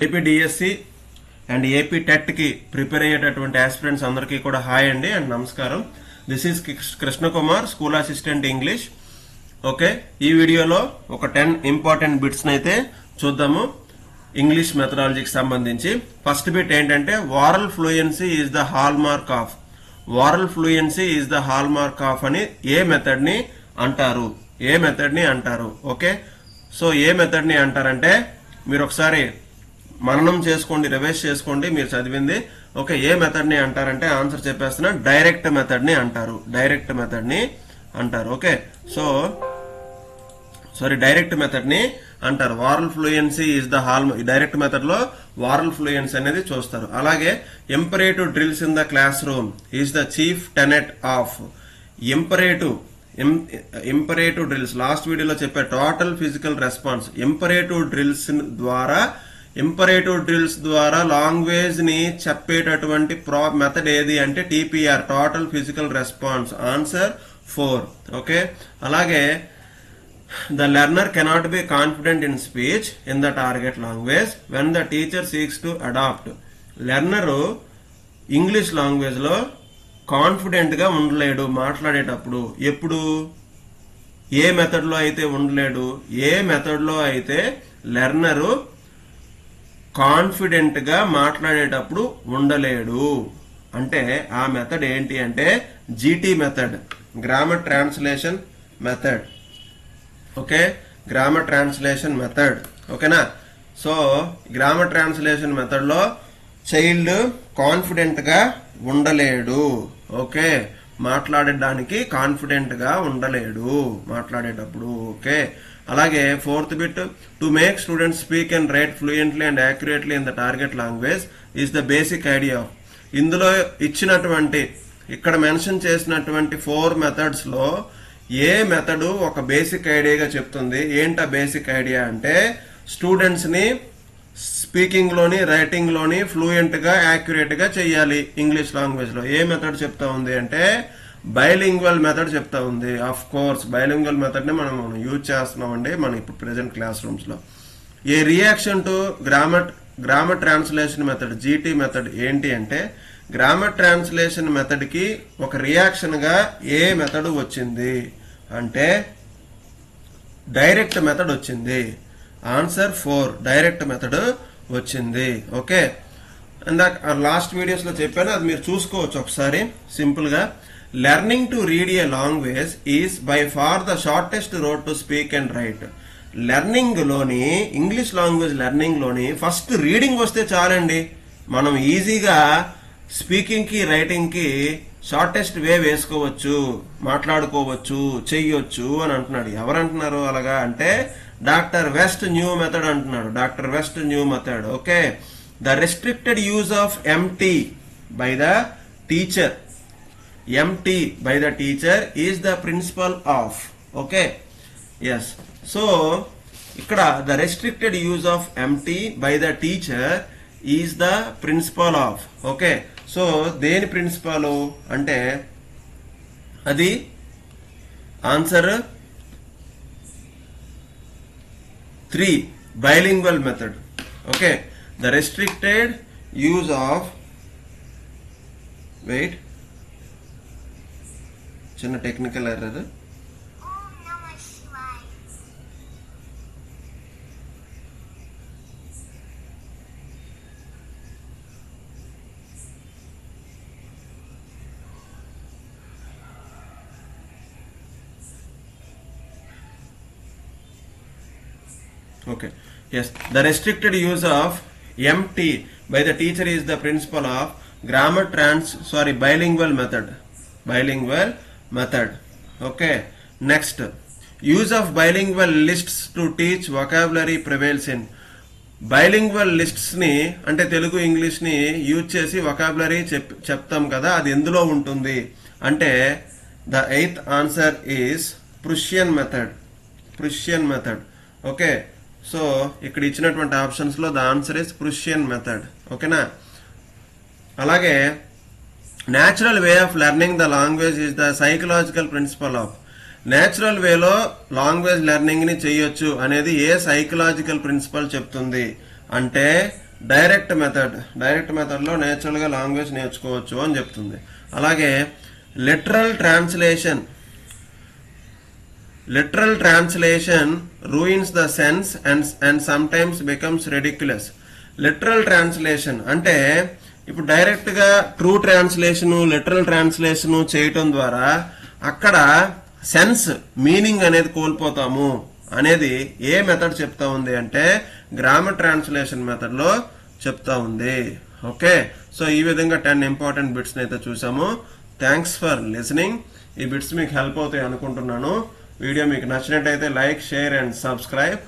APDSC and AP TET కి prepare అయ్యేటటువంటి aspirants అందరికీ కూడా హాయ్ అండి అండ్ నమస్కారం. This is Krishna Kumar, school assistant English. Okay, ఈ వీడియోలో ఒక 10 ఇంపార్టెంట్ బిట్స్ అయితే చూద్దాము ఇంగ్లీష్ మెథడాలజీకి సంబంధించి. ఫస్ట్ బిట్ ఏంటంటే oral fluency is the hallmark of. Oral fluency is the hallmark of అని ఏ మెథడ్ ని అంటారు? ఏ మెథడ్ ని అంటారు? ఓకే, సో ఏ మెథడ్ ని అంటారంటే మీరు ఒకసారి మననం చేసుకోండి, రివైజ్ చేసుకోండి మీరు చదివింది. ఓకే, ఏ మెథడ్ ని అంటారంటే ఆన్సర్ చెప్పేస్తున్నా, డైరెక్ట్ మెథడ్ ని అంటారు. డైరెక్ట్ మెథడ్ ని అంటారు. ఓకే, సో డైరెక్ట్ మెథడ్ ని అంటారు. Oral fluency is the hall. Direct method లో వారల్ ఫ్లూయెన్సీ అనేది చూస్తారు. అలాగే imperative drills in the classroom is the chief tenet of. Imperative drills last వీడియోలో చెప్పే total physical response. Imperative drills ద్వారా language ని చెప్పేటటువంటి మెథడ్ ఏది అంటే TPR, total physical response. Answer 4. Okay, అలాగే the learner cannot be confident in speech in the target language when the teacher seeks to adapt. లెర్నరు English language లో confident గా ఉండలేడు మాట్లాడేటప్పుడు. ఎప్పుడు? ఏ మెథడ్ లో అయితే ఉండలేడు? ఏ మెథడ్ లో అయితే లెర్నరు కాన్ఫిడెంట్ గా మాట్లాడేటప్పుడు ఉండలేడు అంటే ఆ మెథడ్ ఏంటి అంటే GT method, grammar translation method. Okay, grammar translation method. ఓకేనా? సో గ్రామర్ ట్రాన్స్లేషన్ మెథడ్ లో చైల్డ్ కాన్ఫిడెంట్ గా ఉండలేడు. ఓకే, మాట్లాడడానికి కాన్ఫిడెంట్ గా ఉండలేడు మాట్లాడేటప్పుడు. ఓకే, అలాగే fourth bit, to make students speak and right fluently and accurately in the target language is the basic idea. ఇందులో ఇచ్చినటువంటి ఇక్కడ మెన్షన్ చేసినటువంటి 4 మెథడ్స్ లో ఏ మెథడ్ ఒక బేసిక్ ఐడియాగా చెప్తుంది? ఏంటా బేసిక్ ఐడియా అంటే స్టూడెంట్స్ ని స్పీకింగ్ లోని రైటింగ్ లోని ఫ్లూయెంట్ గా యాక్యురేట్ గా చెయ్యాలి ఇంగ్లీష్ లాంగ్వేజ్ లో. ఏ మెథడ్ చెప్తా ఉంది అంటే బైలింగ్వల్ మెథడ్ చెప్తా ఉంది. ఆఫ్ కోర్స్ బైలింగ్వల్ మెథడ్ ని మనం యూజ్ చేస్తున్నామండి మనం ఇప్పుడు ప్రెసెంట్ క్లాస్ రూమ్స్ లో. A reaction to grammar translation method, GT method ఏంటి అంటే గ్రామర్ ట్రాన్స్లేషన్ మెథడ్ కి ఒక రియాక్షన్ గా ఏ మెథడ్ వచ్చింది అంటే డైరెక్ట్ మెథడ్ వచ్చింది. ఆన్సర్ 4, డైరెక్ట్ మెథడ్ వచ్చింది. ఓకే, ఇందాక లాస్ట్ వీడియోస్ లో చెప్పాను, అది మీరు చూసుకోవచ్చు ఒకసారి సింపుల్ గా. Learning to read A language is by for the shortest road to speak and right. Learning లోని, ఇంగ్లీష్ లాంగ్వేజ్ లెర్నింగ్ లోని ఫస్ట్ రీడింగ్ వస్తే చాలండి, మనం ఈజీగా స్పీకింగ్ కి రైటింగ్ కి షార్టెస్ట్ వే వేసుకోవచ్చు, మాట్లాడుకోవచ్చు, చెయ్యొచ్చు అని అంటున్నాడు. ఎవరు అంటున్నారు అలాగా అంటే డాక్టర్ వెస్ట్ న్యూ మెథడ్ అంటున్నాడు. Doctor West new method. Okay, the restricted use of MT by the teacher. MT by the teacher is the principle of. Okay, yes. So ఇక్కడ the restricted use of MT by the teacher is the principle of. Okay, so దేని principle అంటే అది answer 3, bilingual method. Okay, the restricted use of, wait, చిన్న technical error. Okay, yes, the restricted use of MT by the teacher is the principle of bilingual method. Okay, next, use of bilingual lists to teach vocabulary prevails in. Bilingual lists ని అంటే Telugu English ని use చేసి vocabulary చెప్తాం కదా, అది ఎందులో ఉంటుంది అంటే the 8th answer is Prussian method. Okay, so ఇక్కడ ఇచ్చినటువంటి ఆప్షన్స్ లో the answer is Prussian method. ఓకేనా? అలాగే natural way of learning the language is the psychological principle of. Natural వేలో లాంగ్వేజ్ లెర్నింగ్ ని చేయొచ్చు అనేది ఏ సైకలాజికల్ ప్రిన్సిపల్ చెప్తుంది అంటే డైరెక్ట్ మెథడ్లో నేచురల్గా లాంగ్వేజ్ నేర్చుకోవచ్చు అని చెప్తుంది. అలాగే literal translation ruins the sense and sometimes becomes ridiculous. Literal translation అంటే ఇప్పుడు డైరెక్ట్ గా ట్రూ ట్రాన్స్లేషన్ లిటరల్ ట్రాన్స్లేషన్ చేయటం ద్వారా అక్కడ సెన్స్ మీనింగ్ అనేది కోల్పోతాము అనేది ఏ మెథడ్ చెప్తా ఉంది అంటే గ్రామర్ ట్రాన్స్లేషన్ మెథడ్ లో చెప్తా ఉంది. ఓకే, సో ఈ విధంగా 10 ఇంపార్టెంట్ బిట్స్ అయితే చూసాము. Thanks for listening. ఈ బిట్స్ మీకు హెల్ప్ అవుతాయి అనుకుంటున్నాను. వీడియో మీకు నచ్చినట్టయితే లైక్, షేర్ అండ్ సబ్స్క్రైబ్.